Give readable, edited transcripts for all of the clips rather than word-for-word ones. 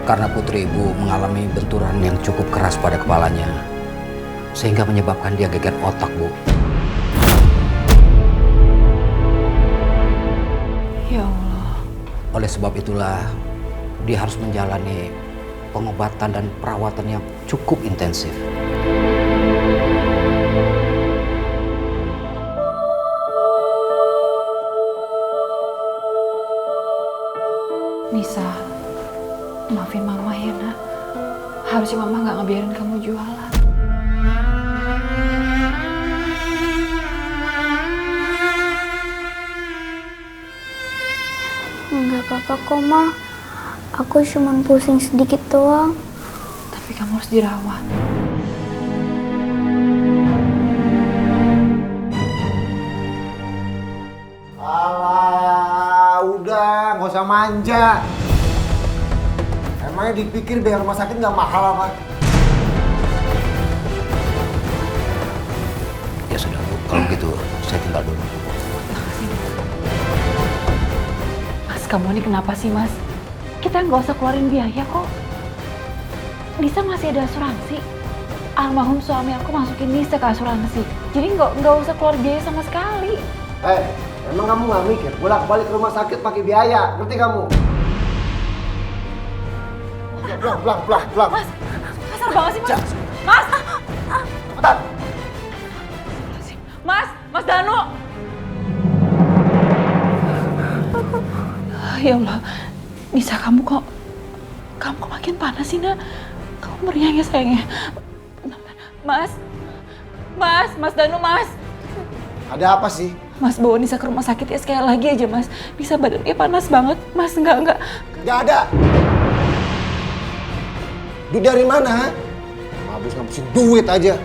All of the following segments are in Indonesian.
karena putri ibu mengalami benturan yang cukup keras pada kepalanya, sehingga menyebabkan dia geger otak, Bu. Ya Allah. Oleh sebab itulah, dia harus menjalani pengobatan dan perawatan yang cukup intensif. Nisa, maafin Mama ya nak. Harusnya Mama gak ngebiarin kamu jualan. Enggak apa-apa kok, Ma. Aku cuma pusing sedikit doang. Tapi kamu harus dirawat. Alah, udah, nggak usah manja. Emangnya dipikir biaya rumah sakit nggak mahal apa? Ya sudah, Bu. Kalau begitu, saya tinggal dulu. Mas, kamu ini kenapa sih, Mas? Kita nggak usah keluarin biaya kok. Nisa masih ada asuransi. Almarhum suami aku masukin Nisa ke asuransi. Jadi nggak usah keluar biaya sama sekali. Emang kamu nggak mikir bolak-balik ke rumah sakit pakai biaya, ngerti kamu? Pelan. Mas, kasar banget sih, Mas. Mas! Cepetan. Mas Danu! Ya Allah, Nisa kamu kok makin panas sih, nak? Kamu meriang ya sayangnya. Mas Danu, Mas. Ada apa sih? Mas bawa Nisa ke rumah sakit ya sekali lagi aja, Mas. Nisa badannya panas banget. Mas, enggak. Nggak ada. Duit dari mana? Habis ngabisin duit aja.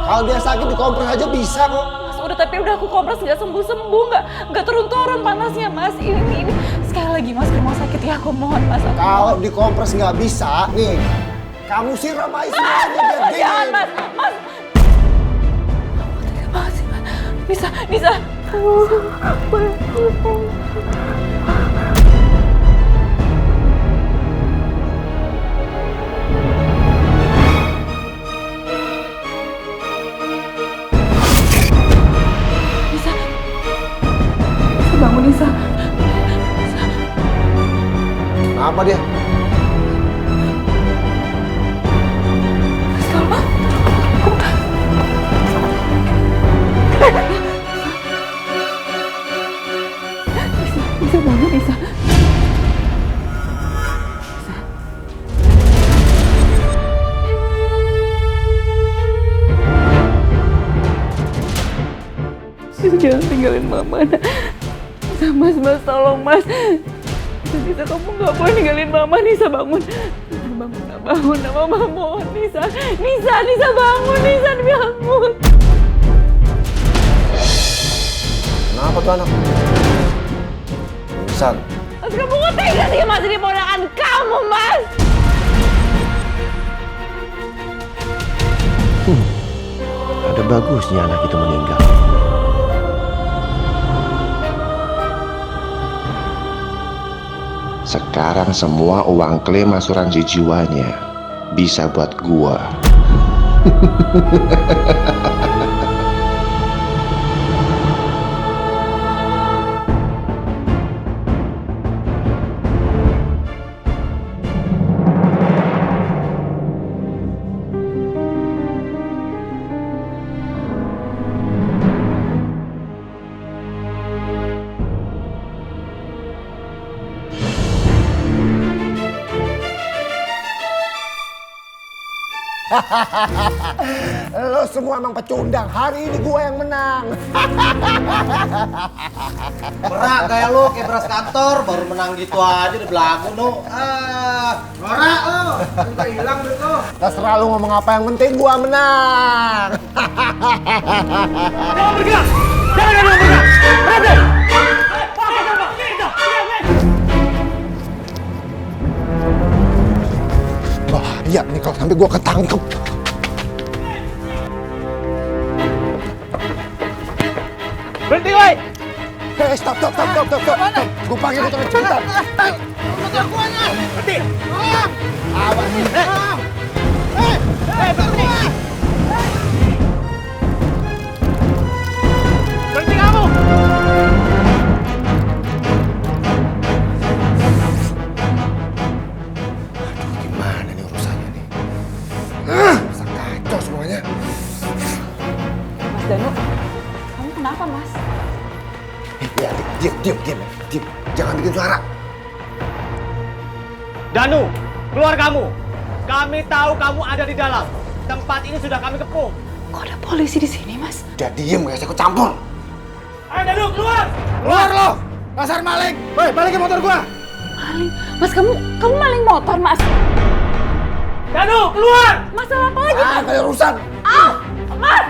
Kalau dia sakit dikompres aja bisa kok. Mas, tapi udah aku kompres nggak sembuh, nggak turun panasnya, Mas. Ini sekali lagi, Mas, ke rumah sakit ya, aku mohon, Mas. Kalau dikompres nggak bisa, nih, kamu siram aja semuanya biar dingin. Jangan, Mas. Nisa. Bangun, Nisa. Kenapa dia? Nisa bangun, Nisa. Jangan tinggalin Mama, nak. Mas, tolong, Mas. Nisa, kamu nggak boleh ninggalin Mama. Nisa, bangun. Bangun, Mama mohon. Nisa, bangun. Nisa, bangun. Kenapa tuh anak? Pingsan. Mas, kamu nggak tega sih, Mas, ini ponakan kamu, Mas. Ada bagusnya anak itu meninggal. Sekarang semua uang klaim asuransi jiwanya bisa buat gua. Lo semua emang pecundang. Hari ini gue yang menang. Berak kayak lo, kayak beras kantor, baru menang gitu aja udah belagu lo. Berak lo, udah hilang duit lo. Terserah lo ngomong apa, yang penting gue menang. Jangan bergerak, jangan ada yang bergerak. Berhenti. Bahaya nih kalau sampai gue ketangkep. Berhenti, woi. Stop. Gue panggil motor cepetan. Motor gua nya. Berhenti. Awas. Berhenti. Berhenti kamu. Gimana nih urusannya nih? Bisa kacau semuanya. Mas Danu, kamu kenapa Mas? Ya, diam. Jangan bikin suara. Danu, keluar kamu. Kami tahu kamu ada di dalam. Tempat ini sudah kami kepung. Kok ada polisi di sini Mas? Udah diem, gak usah ikut campur. Ayo Danu, keluar. Keluar lo, pasar maling. Woi, balikin motor gua. Maling? Mas kamu maling motor Mas? Danu, keluar. Masalah apa lagi? Kayak urusan. Mas!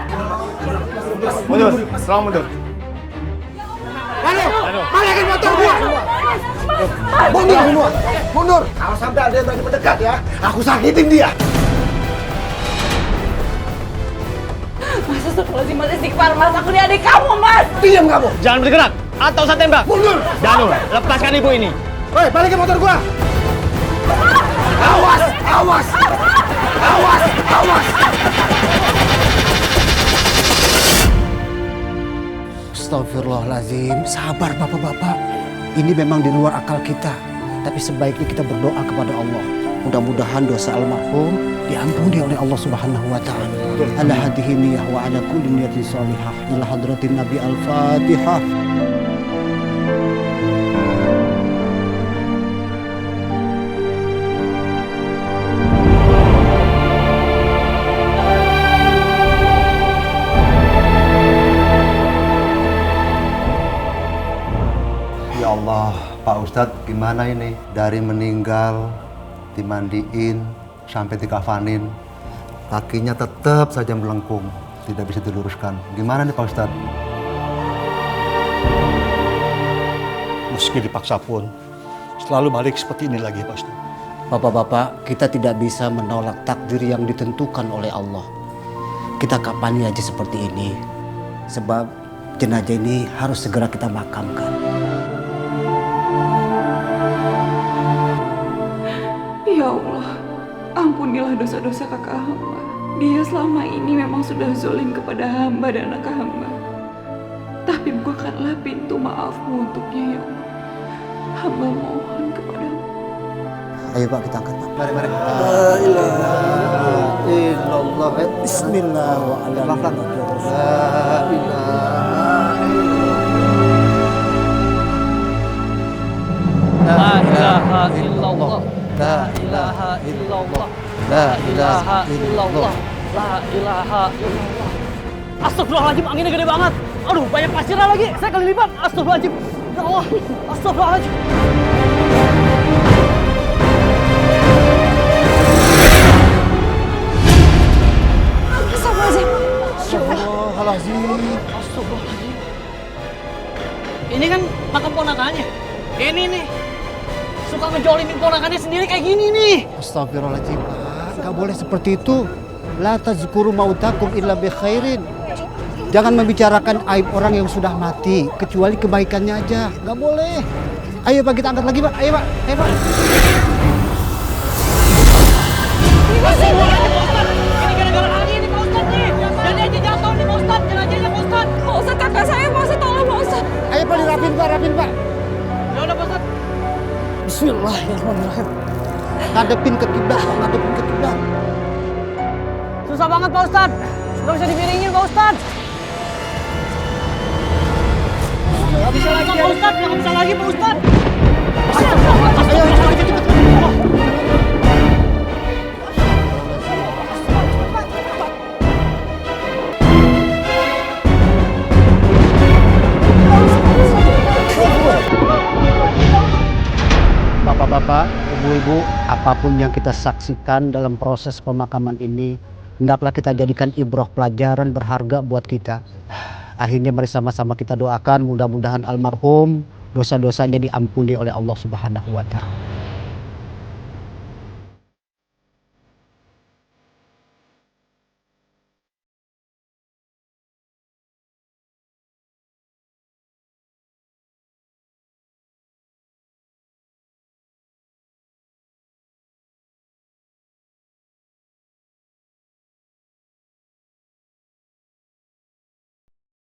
Mundur, selalu mundur. Balikin motor gua. Mundur semua, mundur. Kalau sampai ada yang berani mendekat ya, aku sakitin dia. Mas, astagfirullahaladzim, Mas istighfar Mas, aku ini adik kamu Mas! Diam kamu. Jangan bergerak atau saya tembak. Mundur. Danu, lepaskan ibu ini. Woi, balikin motor gua. Awas. Astagfirullahaladzim, sabar bapak-bapak. Ini memang di luar akal kita. Tapi sebaiknya kita berdoa kepada Allah. Mudah-mudahan dosa almarhum diampuni oleh Allah Subhanahu wa Ta'ala. Ala hadhihi niyah wa ala kulli niyatin salihah. Ila hadratin Nabi Al-Fatihah. Ya Allah, Pak Ustadz gimana ini? Dari meninggal, dimandiin, sampai dikafanin, kakinya tetap saja melengkung, tidak bisa diluruskan. Gimana nih Pak Ustadz? Meski dipaksa pun, selalu balik seperti ini lagi Pak Ustadz. Bapak-bapak, kita tidak bisa menolak takdir yang ditentukan oleh Allah. Kita kapani aja seperti ini. Sebab jenazah ini harus segera kita makamkan. Ya Allah, ampunilah dosa-dosa kakak hamba. Dia selama ini memang sudah zalim kepada hamba dan anak hamba. Tapi bukakanlah pintu maafmu untuknya ya Allah. Hamba mohon kepadamu. Ayo Pak, kita angkat Pak. Mari. La ilaha illallah. Bismillah wa ala La ilaha illallah. La ilaha illallah. La ilaha illallah. La ilaha illallah. Astagfirullahaladzim, anginnya gede banget. Aduh, banyak pasirnya lagi. Saya kelilipan. Astagfirullahaladzim. Ya Allah. Astagfirullahaladzim. Astagfirullahaladzim. Ini kan makam ponakannya. Ini nih. Suka ngejolimin ponakannya sendiri kayak gini nih. Astagfirullahaladzim, Pak. Gak boleh seperti itu. La tazkuru mautakum illa bi khairin. Jangan membicarakan aib orang yang sudah mati, kecuali kebaikannya aja. Gak boleh. Ayo Pak, kita angkat lagi Pak. Ayo Pak. Ayo Pak. Ini gara-gara angin nih Pak Ustadz nih. Jadi aja jatuh nih Pak Ustadz. Jenazahnya Pak Ustadz. Pak Ustadz, kakak saya, Pak Ustadz, tolong Pak Ustadz. Ayo Pak, dirapin Pak, rapin Pak. Ya udah Pak Ustadz. Bismillahirrahmanirrahim. Ngadepin ke kiblat, Pak. Ngadepin ke kiblat. Susah banget Pak Ustadz. Gak bisa dimiringin Pak Ustadz. Gak bisa lagi Pak Ustadz. Gak bisa lagi Pak Ustadz. Ayo, cepet. Bapak-bapak, ibu-ibu, apapun yang kita saksikan dalam proses pemakaman ini, hendaklah kita jadikan ibrah pelajaran berharga buat kita. Akhirnya mari sama-sama kita doakan mudah-mudahan almarhum dosa-dosanya diampuni oleh Allah Subhanahu wa Ta'ala.